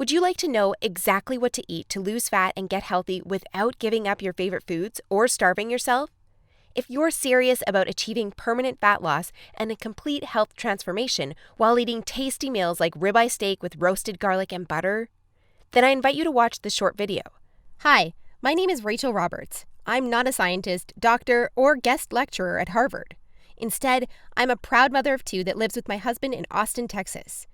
Would you like to know exactly what to eat to lose fat and get healthy without giving up your favorite foods or starving yourself? If you're serious about achieving permanent fat loss and a complete health transformation while eating tasty meals like ribeye steak with roasted garlic and butter, then I invite you to watch this short video. Hi, my name is Rachel Roberts. I'm not a scientist, doctor, or guest lecturer at Harvard. Instead, I'm a proud mother of two that lives with my husband in Austin, Texas.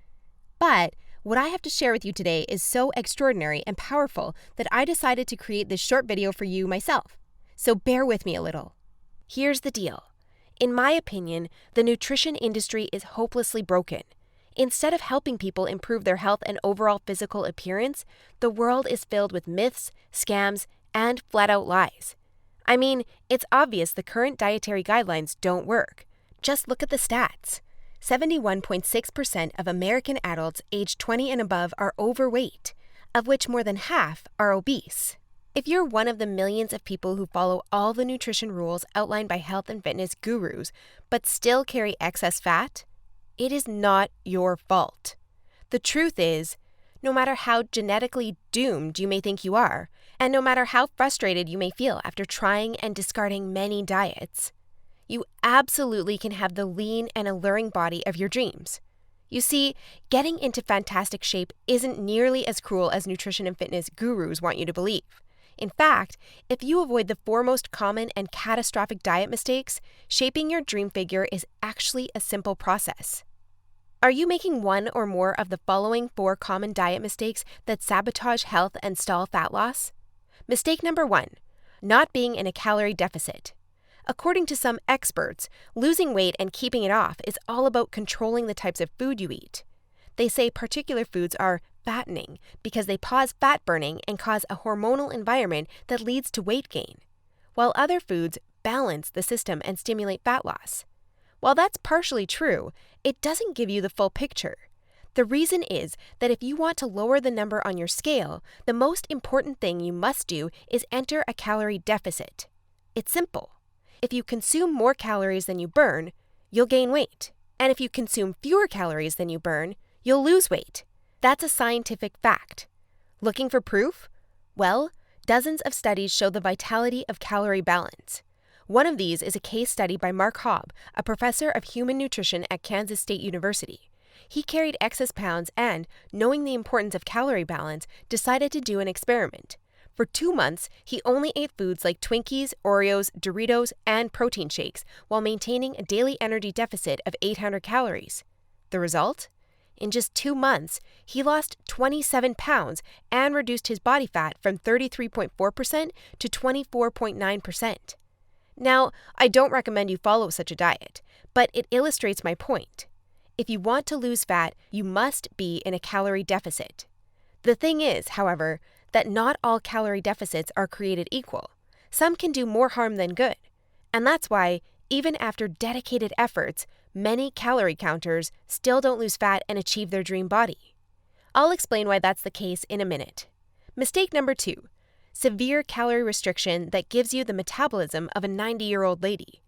But what I have to share with you today is so extraordinary and powerful that I decided to create this short video for you myself. So bear with me a little. Here's the deal. In my opinion, the nutrition industry is hopelessly broken. Instead of helping people improve their health and overall physical appearance, the world is filled with myths, scams, and flat-out lies. I mean, it's obvious the current dietary guidelines don't work. Just look at the stats. 71.6% of American adults aged 20 and above are overweight, of which more than half are obese. If you're one of the millions of people who follow all the nutrition rules outlined by health and fitness gurus, but still carry excess fat, it is not your fault. The truth is, no matter how genetically doomed you may think you are, and no matter how frustrated you may feel after trying and discarding many diets, you absolutely can have the lean and alluring body of your dreams. You see, getting into fantastic shape isn't nearly as cruel as nutrition and fitness gurus want you to believe. In fact, if you avoid the four most common and catastrophic diet mistakes, shaping your dream figure is actually a simple process. Are you making one or more of the following 4 common diet mistakes that sabotage health and stall fat loss? Mistake number 1, not being in a calorie deficit. According to some experts, losing weight and keeping it off is all about controlling the types of food you eat. They say particular foods are fattening because they pause fat burning and cause a hormonal environment that leads to weight gain, while other foods balance the system and stimulate fat loss. While that's partially true, it doesn't give you the full picture. The reason is that if you want to lower the number on your scale, the most important thing you must do is enter a calorie deficit. It's simple. If you consume more calories than you burn, you'll gain weight. And if you consume fewer calories than you burn, you'll lose weight. That's a scientific fact. Looking for proof? Well, dozens of studies show the vitality of calorie balance. One of these is a case study by Mark Hobb, a professor of human nutrition at Kansas State University. He carried excess pounds and, knowing the importance of calorie balance, decided to do an experiment. For 2 months, he only ate foods like Twinkies, Oreos, Doritos, and protein shakes while maintaining a daily energy deficit of 800 calories. The result? In just 2 months, he lost 27 pounds and reduced his body fat from 33.4% to 24.9%. Now, I don't recommend you follow such a diet, but it illustrates my point. If you want to lose fat, you must be in a calorie deficit. The thing is, however, that not all calorie deficits are created equal. Some can do more harm than good. And that's why, even after dedicated efforts, many calorie counters still don't lose fat and achieve their dream body. I'll explain why that's the case in a minute. Mistake number 2, severe calorie restriction that gives you the metabolism of a 90-year-old lady.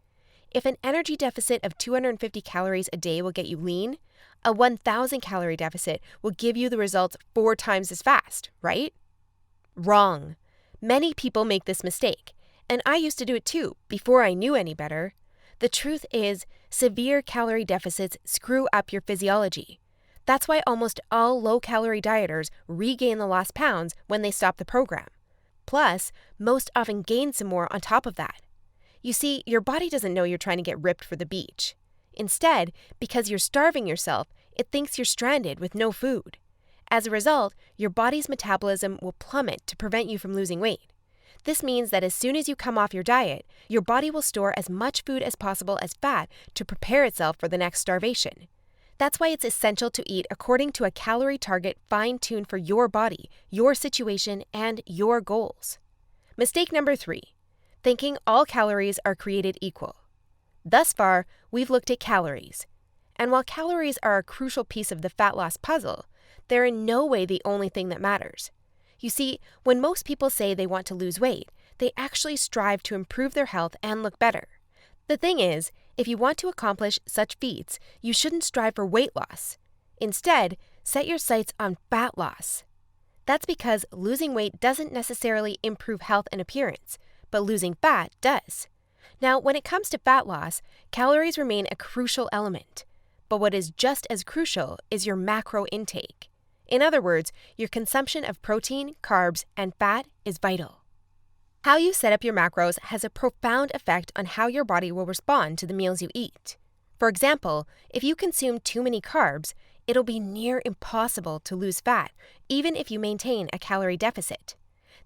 If an energy deficit of 250 calories a day will get you lean, a 1,000 calorie deficit will give you the results 4 times as fast, right? Wrong. Many people make this mistake, and I used to do it too, before I knew any better. The truth is, severe calorie deficits screw up your physiology. That's why almost all low-calorie dieters regain the lost pounds when they stop the program. Plus, most often gain some more on top of that. You see, your body doesn't know you're trying to get ripped for the beach. Instead, because you're starving yourself, it thinks you're stranded with no food. As a result, your body's metabolism will plummet to prevent you from losing weight. This means that as soon as you come off your diet, your body will store as much food as possible as fat to prepare itself for the next starvation. That's why it's essential to eat according to a calorie target fine-tuned for your body, your situation, and your goals. Mistake number 3, thinking all calories are created equal. Thus far, we've looked at calories. And while calories are a crucial piece of the fat loss puzzle, they're in no way the only thing that matters. You see, when most people say they want to lose weight, they actually strive to improve their health and look better. The thing is, if you want to accomplish such feats, you shouldn't strive for weight loss. Instead, set your sights on fat loss. That's because losing weight doesn't necessarily improve health and appearance, but losing fat does. Now, when it comes to fat loss, calories remain a crucial element. But what is just as crucial is your macro intake. In other words, your consumption of protein, carbs, and fat is vital. How you set up your macros has a profound effect on how your body will respond to the meals you eat. For example, if you consume too many carbs, it'll be near impossible to lose fat, even if you maintain a calorie deficit.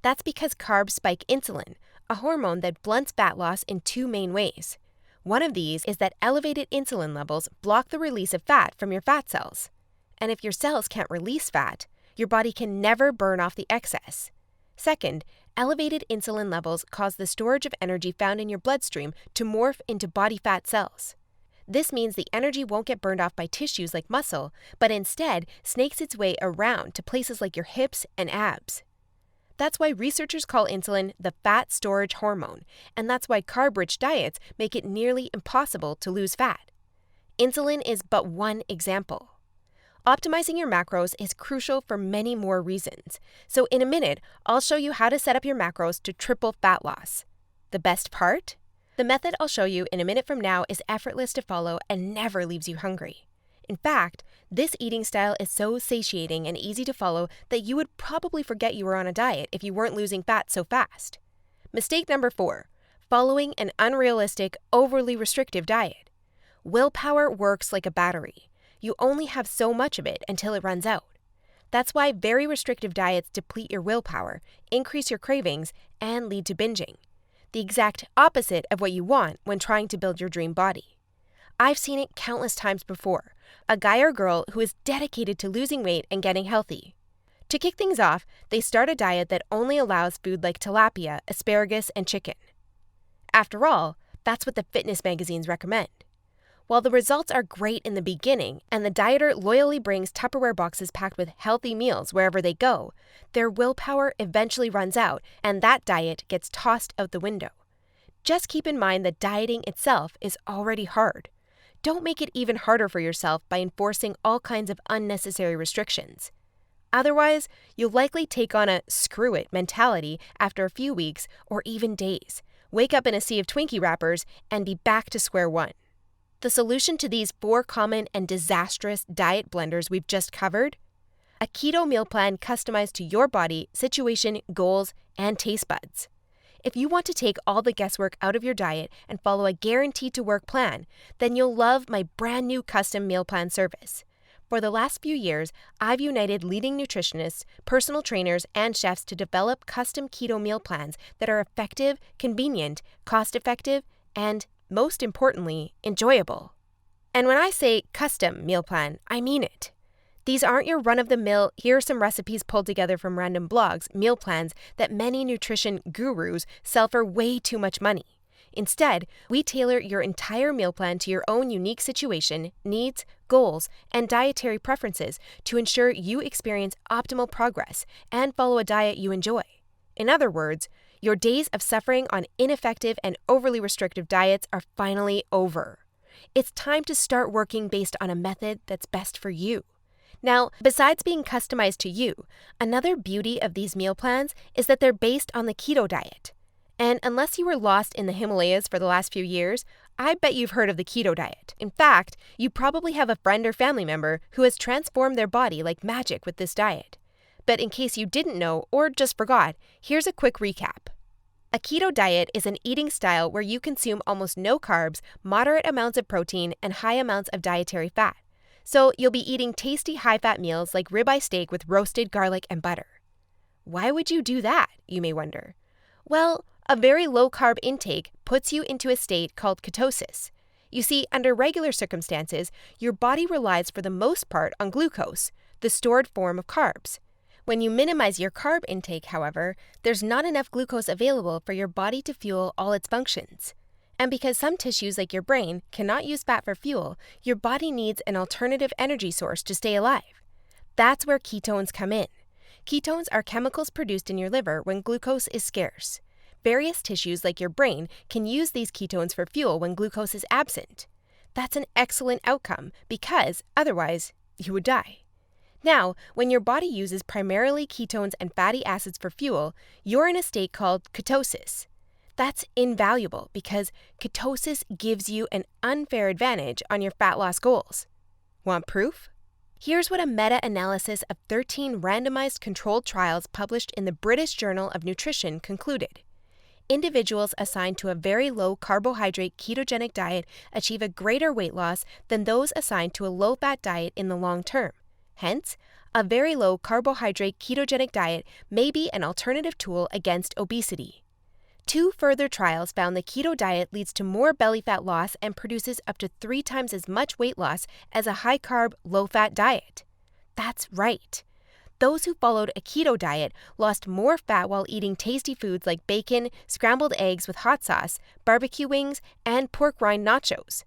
That's because carbs spike insulin, a hormone that blunts fat loss in two main ways. One of these is that elevated insulin levels block the release of fat from your fat cells. And if your cells can't release fat, your body can never burn off the excess. Second, elevated insulin levels cause the storage of energy found in your bloodstream to morph into body fat cells. This means the energy won't get burned off by tissues like muscle, but instead snakes its way around to places like your hips and abs. That's why researchers call insulin the fat storage hormone, and that's why carb-rich diets make it nearly impossible to lose fat. Insulin is but one example. Optimizing your macros is crucial for many more reasons. So in a minute, I'll show you how to set up your macros to triple fat loss. The best part? The method I'll show you in a minute from now is effortless to follow and never leaves you hungry. In fact, this eating style is so satiating and easy to follow that you would probably forget you were on a diet if you weren't losing fat so fast. Mistake number 4, following an unrealistic, overly restrictive diet. Willpower works like a battery. You only have so much of it until it runs out. That's why very restrictive diets deplete your willpower, increase your cravings, and lead to binging. The exact opposite of what you want when trying to build your dream body. I've seen it countless times before. A guy or girl who is dedicated to losing weight and getting healthy. To kick things off, they start a diet that only allows food like tilapia, asparagus, and chicken. After all, that's what the fitness magazines recommend. While the results are great in the beginning, and the dieter loyally brings Tupperware boxes packed with healthy meals wherever they go, their willpower eventually runs out, and that diet gets tossed out the window. Just keep in mind that dieting itself is already hard. Don't make it even harder for yourself by enforcing all kinds of unnecessary restrictions. Otherwise, you'll likely take on a screw it mentality after a few weeks or even days, wake up in a sea of Twinkie wrappers, and be back to square one. The solution to these 4 common and disastrous diet blunders we've just covered? A keto meal plan customized to your body, situation, goals, and taste buds. If you want to take all the guesswork out of your diet and follow a guaranteed-to-work plan, then you'll love my brand new custom meal plan service. For the last few years, I've united leading nutritionists, personal trainers, and chefs to develop custom keto meal plans that are effective, convenient, cost-effective, and most importantly, enjoyable. And when I say custom meal plan, I mean it. These aren't your run-of-the-mill, here are some recipes pulled together from random blogs, meal plans that many nutrition gurus sell for way too much money. Instead, we tailor your entire meal plan to your own unique situation, needs, goals, and dietary preferences to ensure you experience optimal progress and follow a diet you enjoy. In other words, your days of suffering on ineffective and overly restrictive diets are finally over. It's time to start working based on a method that's best for you. Now, besides being customized to you, another beauty of these meal plans is that they're based on the keto diet. And unless you were lost in the Himalayas for the last few years, I bet you've heard of the keto diet. In fact, you probably have a friend or family member who has transformed their body like magic with this diet. But in case you didn't know or just forgot, here's a quick recap. A keto diet is an eating style where you consume almost no carbs, moderate amounts of protein, and high amounts of dietary fat. So you'll be eating tasty high-fat meals like ribeye steak with roasted garlic and butter. Why would you do that, you may wonder? Well, a very low-carb intake puts you into a state called ketosis. You see, under regular circumstances, your body relies for the most part on glucose, the stored form of carbs. When you minimize your carb intake, however, there's not enough glucose available for your body to fuel all its functions. And because some tissues like your brain cannot use fat for fuel, your body needs an alternative energy source to stay alive. That's where ketones come in. Ketones are chemicals produced in your liver when glucose is scarce. Various tissues like your brain can use these ketones for fuel when glucose is absent. That's an excellent outcome because otherwise you would die. Now, when your body uses primarily ketones and fatty acids for fuel, you're in a state called ketosis. That's invaluable because ketosis gives you an unfair advantage on your fat loss goals. Want proof? Here's what a meta-analysis of 13 randomized controlled trials published in the British Journal of Nutrition concluded. Individuals assigned to a very low carbohydrate ketogenic diet achieve a greater weight loss than those assigned to a low-fat diet in the long term. Hence, a very low carbohydrate ketogenic diet may be an alternative tool against obesity. 2 further trials found the keto diet leads to more belly fat loss and produces up to 3 times as much weight loss as a high-carb, low-fat diet. That's right. Those who followed a keto diet lost more fat while eating tasty foods like bacon, scrambled eggs with hot sauce, barbecue wings, and pork rind nachos.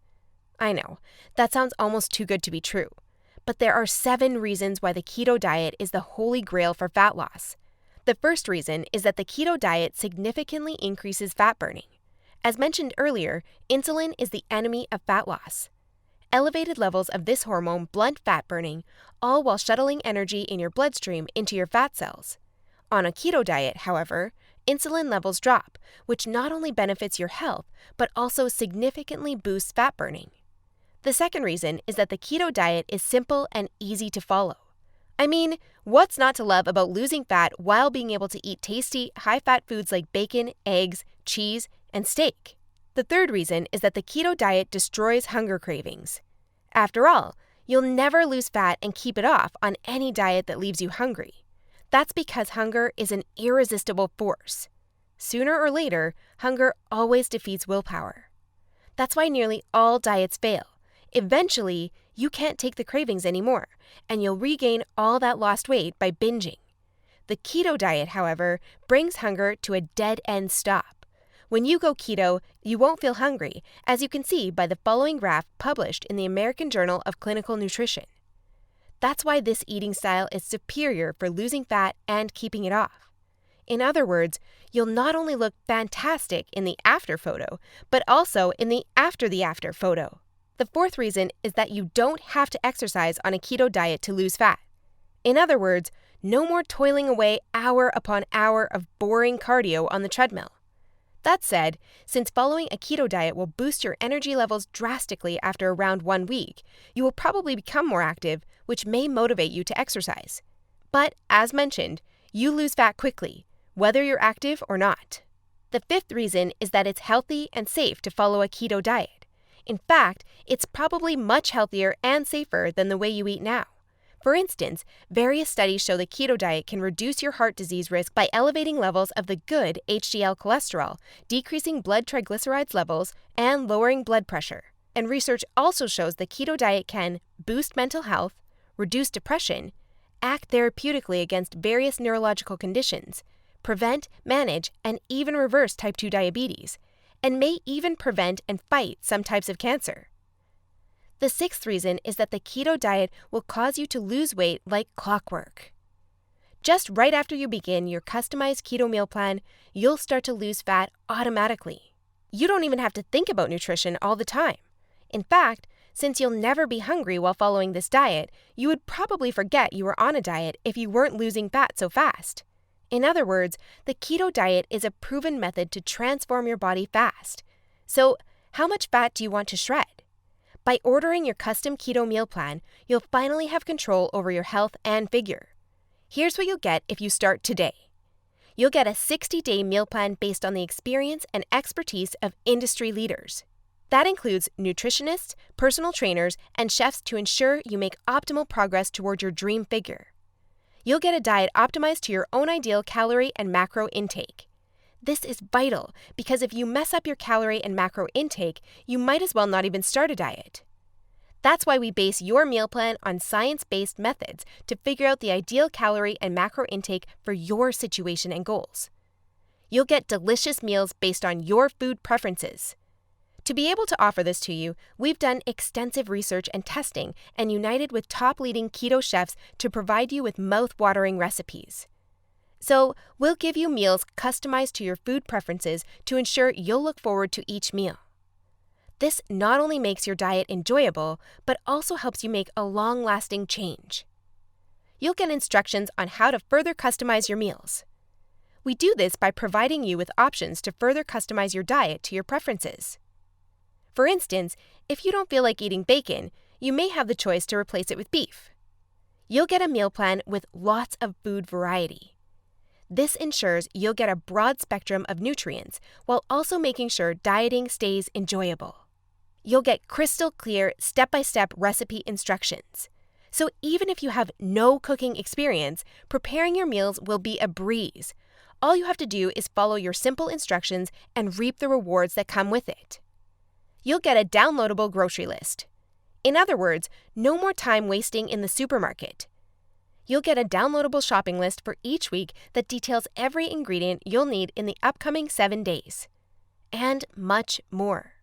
I know, that sounds almost too good to be true. But there are 7 reasons why the keto diet is the holy grail for fat loss. The first reason is that the keto diet significantly increases fat burning. As mentioned earlier, insulin is the enemy of fat loss. Elevated levels of this hormone blunt fat burning, all while shuttling energy in your bloodstream into your fat cells. On a keto diet, however, insulin levels drop, which not only benefits your health, but also significantly boosts fat burning. The second reason is that the keto diet is simple and easy to follow. I mean, what's not to love about losing fat while being able to eat tasty, high-fat foods like bacon, eggs, cheese, and steak? The third reason is that the keto diet destroys hunger cravings. After all, you'll never lose fat and keep it off on any diet that leaves you hungry. That's because hunger is an irresistible force. Sooner or later, hunger always defeats willpower. That's why nearly all diets fail. Eventually, you can't take the cravings anymore, and you'll regain all that lost weight by binging. The keto diet, however, brings hunger to a dead-end stop. When you go keto, you won't feel hungry, as you can see by the following graph published in the American Journal of Clinical Nutrition. That's why this eating style is superior for losing fat and keeping it off. In other words, you'll not only look fantastic in the after photo, but also in the after photo. The fourth reason is that you don't have to exercise on a keto diet to lose fat. In other words, no more toiling away hour upon hour of boring cardio on the treadmill. That said, since following a keto diet will boost your energy levels drastically after around 1 week, you will probably become more active, which may motivate you to exercise. But, as mentioned, you lose fat quickly, whether you're active or not. The fifth reason is that it's healthy and safe to follow a keto diet. In fact, it's probably much healthier and safer than the way you eat now. For instance, various studies show the keto diet can reduce your heart disease risk by elevating levels of the good HDL cholesterol, decreasing blood triglycerides levels, and lowering blood pressure. And research also shows the keto diet can boost mental health, reduce depression, act therapeutically against various neurological conditions, prevent, manage, and even reverse type 2 diabetes, and may even prevent and fight some types of cancer. The sixth reason is that the keto diet will cause you to lose weight like clockwork. Just right after you begin your customized keto meal plan, you'll start to lose fat automatically. You don't even have to think about nutrition all the time. In fact, since you'll never be hungry while following this diet, you would probably forget you were on a diet if you weren't losing fat so fast. In other words, the keto diet is a proven method to transform your body fast. So, how much fat do you want to shred? By ordering your custom keto meal plan, you'll finally have control over your health and figure. Here's what you'll get if you start today. You'll get a 60-day meal plan based on the experience and expertise of industry leaders. That includes nutritionists, personal trainers, and chefs to ensure you make optimal progress toward your dream figure. You'll get a diet optimized to your own ideal calorie and macro intake. This is vital because if you mess up your calorie and macro intake, you might as well not even start a diet. That's why we base your meal plan on science-based methods to figure out the ideal calorie and macro intake for your situation and goals. You'll get delicious meals based on your food preferences. To be able to offer this to you, we've done extensive research and testing and united with top leading keto chefs to provide you with mouth-watering recipes. So, we'll give you meals customized to your food preferences to ensure you'll look forward to each meal. This not only makes your diet enjoyable, but also helps you make a long-lasting change. You'll get instructions on how to further customize your meals. We do this by providing you with options to further customize your diet to your preferences. For instance, if you don't feel like eating bacon, you may have the choice to replace it with beef. You'll get a meal plan with lots of food variety. This ensures you'll get a broad spectrum of nutrients while also making sure dieting stays enjoyable. You'll get crystal clear step-by-step recipe instructions. So even if you have no cooking experience, preparing your meals will be a breeze. All you have to do is follow your simple instructions and reap the rewards that come with it. You'll get a downloadable grocery list. In other words, no more time wasting in the supermarket. You'll get a downloadable shopping list for each week that details every ingredient you'll need in the upcoming 7 days. And much more.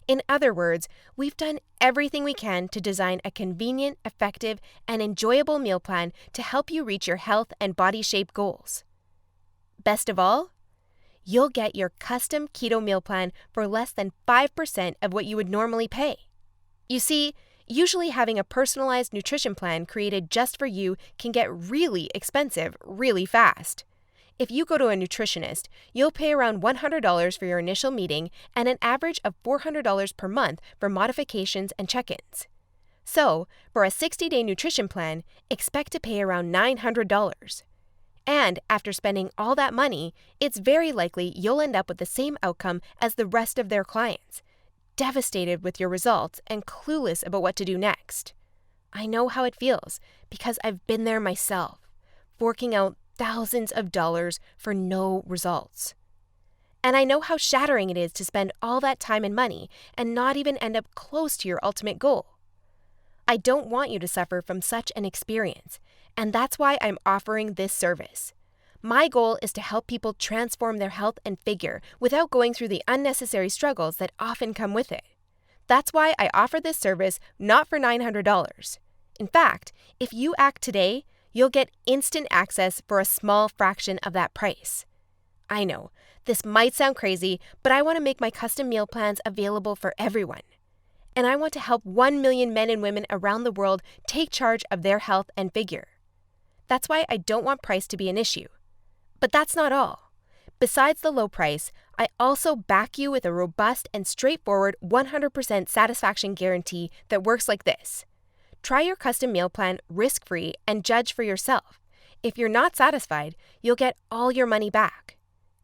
In other words, we've done everything we can to design a convenient, effective, and enjoyable meal plan to help you reach your health and body shape goals. Best of all, you'll get your custom keto meal plan for less than 5% of what you would normally pay. You see, usually having a personalized nutrition plan created just for you can get really expensive really fast. If you go to a nutritionist, you'll pay around $100 for your initial meeting and an average of $400 per month for modifications and check-ins. So, for a 60-day nutrition plan, expect to pay around $900. And after spending all that money, it's very likely you'll end up with the same outcome as the rest of their clients, devastated with your results and clueless about what to do next. I know how it feels because I've been there myself, forking out thousands of dollars for no results. And I know how shattering it is to spend all that time and money and not even end up close to your ultimate goal. I don't want you to suffer from such an experience, and that's why I'm offering this service. My goal is to help people transform their health and figure without going through the unnecessary struggles that often come with it. That's why I offer this service not for $900. In fact, if you act today, you'll get instant access for a small fraction of that price. I know, this might sound crazy, but I want to make my custom meal plans available for everyone. And I want to help 1 million men and women around the world take charge of their health and figure. That's why I don't want price to be an issue. But that's not all. Besides the low price, I also back you with a robust and straightforward 100% satisfaction guarantee that works like this. Try your custom meal plan risk-free and judge for yourself. If you're not satisfied, you'll get all your money back.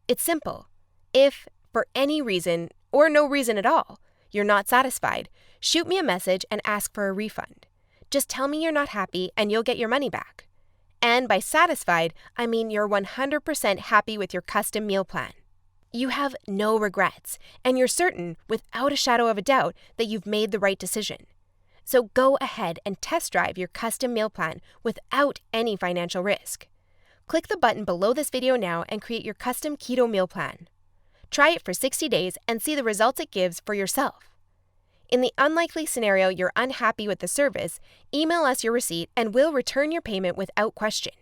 It's simple. If, for any reason, or no reason at all, you're not satisfied, shoot me a message and ask for a refund. Just tell me you're not happy and you'll get your money back. And by satisfied, I mean you're 100% happy with your custom meal plan. You have no regrets, and you're certain, without a shadow of a doubt, that you've made the right decision. So go ahead and test drive your custom meal plan without any financial risk. Click the button below this video now and create your custom keto meal plan. Try it for 60 days and see the results it gives for yourself. In the unlikely scenario you're unhappy with the service, email us your receipt and we'll return your payment without question.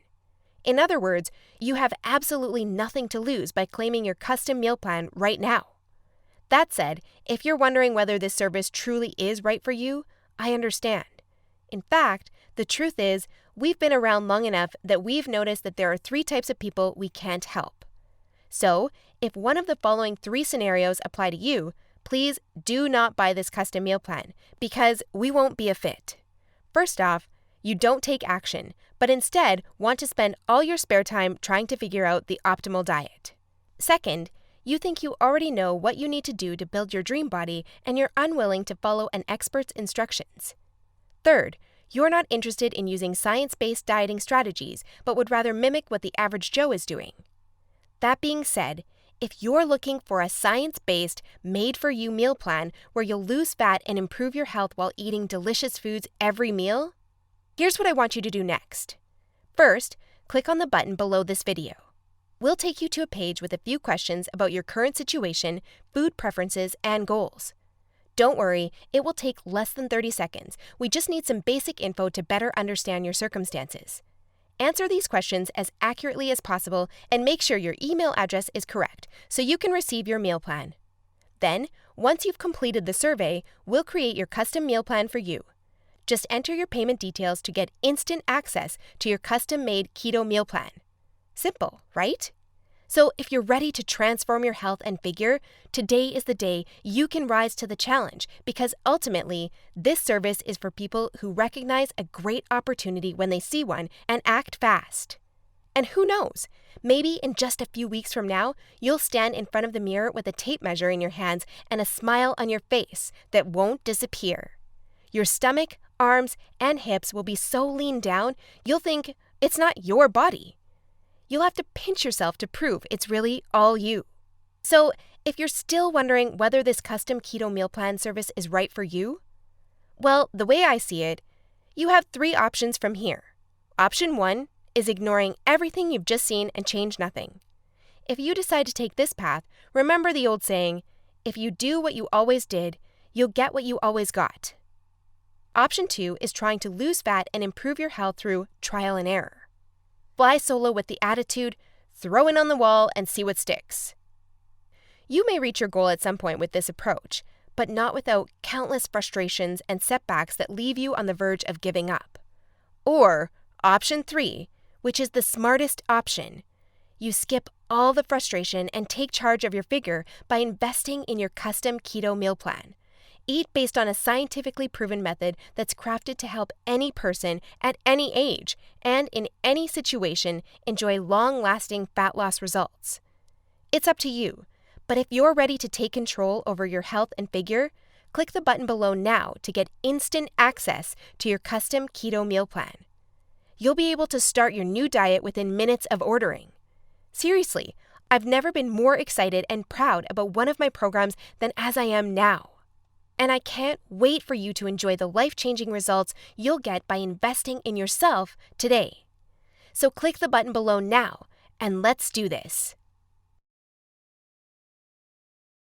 In other words, you have absolutely nothing to lose by claiming your custom meal plan right now. That said, if you're wondering whether this service truly is right for you, I understand. In fact, the truth is, we've been around long enough that we've noticed that there are 3 types of people we can't help. So, if one of the following 3 scenarios apply to you, please do not buy this custom meal plan because we won't be a fit. First off, you don't take action, but instead want to spend all your spare time trying to figure out the optimal diet. Second, you think you already know what you need to do to build your dream body and you're unwilling to follow an expert's instructions. Third, you're not interested in using science-based dieting strategies, but would rather mimic what the average Joe is doing. That being said, if you're looking for a science-based, made-for-you meal plan where you'll lose fat and improve your health while eating delicious foods every meal, here's what I want you to do next. First, click on the button below this video. We'll take you to a page with a few questions about your current situation, food preferences, and goals. Don't worry, it will take less than 30 seconds. We just need some basic info to better understand your circumstances. Answer these questions as accurately as possible and make sure your email address is correct so you can receive your meal plan. Then, once you've completed the survey, we'll create your custom meal plan for you. Just enter your payment details to get instant access to your custom-made keto meal plan. Simple, right? So if you're ready to transform your health and figure, today is the day you can rise to the challenge, because ultimately, this service is for people who recognize a great opportunity when they see one and act fast. And who knows, maybe in just a few weeks from now, you'll stand in front of the mirror with a tape measure in your hands and a smile on your face that won't disappear. Your stomach, arms, and hips will be so lean down, you'll think it's not your body. You'll have to pinch yourself to prove it's really all you. So, if you're still wondering whether this custom keto meal plan service is right for you, well, the way I see it, you have 3 options from here. Option 1 is ignoring everything you've just seen and change nothing. If you decide to take this path, remember the old saying, if you do what you always did, you'll get what you always got. Option 2 is trying to lose fat and improve your health through trial and error. Fly solo with the attitude, throw in on the wall and see what sticks. You may reach your goal at some point with this approach, but not without countless frustrations and setbacks that leave you on the verge of giving up. Or option 3, which is the smartest option. You skip all the frustration and take charge of your figure by investing in your custom keto meal plan. Eat based on a scientifically proven method that's crafted to help any person at any age and in any situation enjoy long-lasting fat loss results. It's up to you, but if you're ready to take control over your health and figure, click the button below now to get instant access to your custom keto meal plan. You'll be able to start your new diet within minutes of ordering. Seriously, I've never been more excited and proud about one of my programs than as I am now. And I can't wait for you to enjoy the life-changing results you'll get by investing in yourself today. So click the button below now, and let's do this.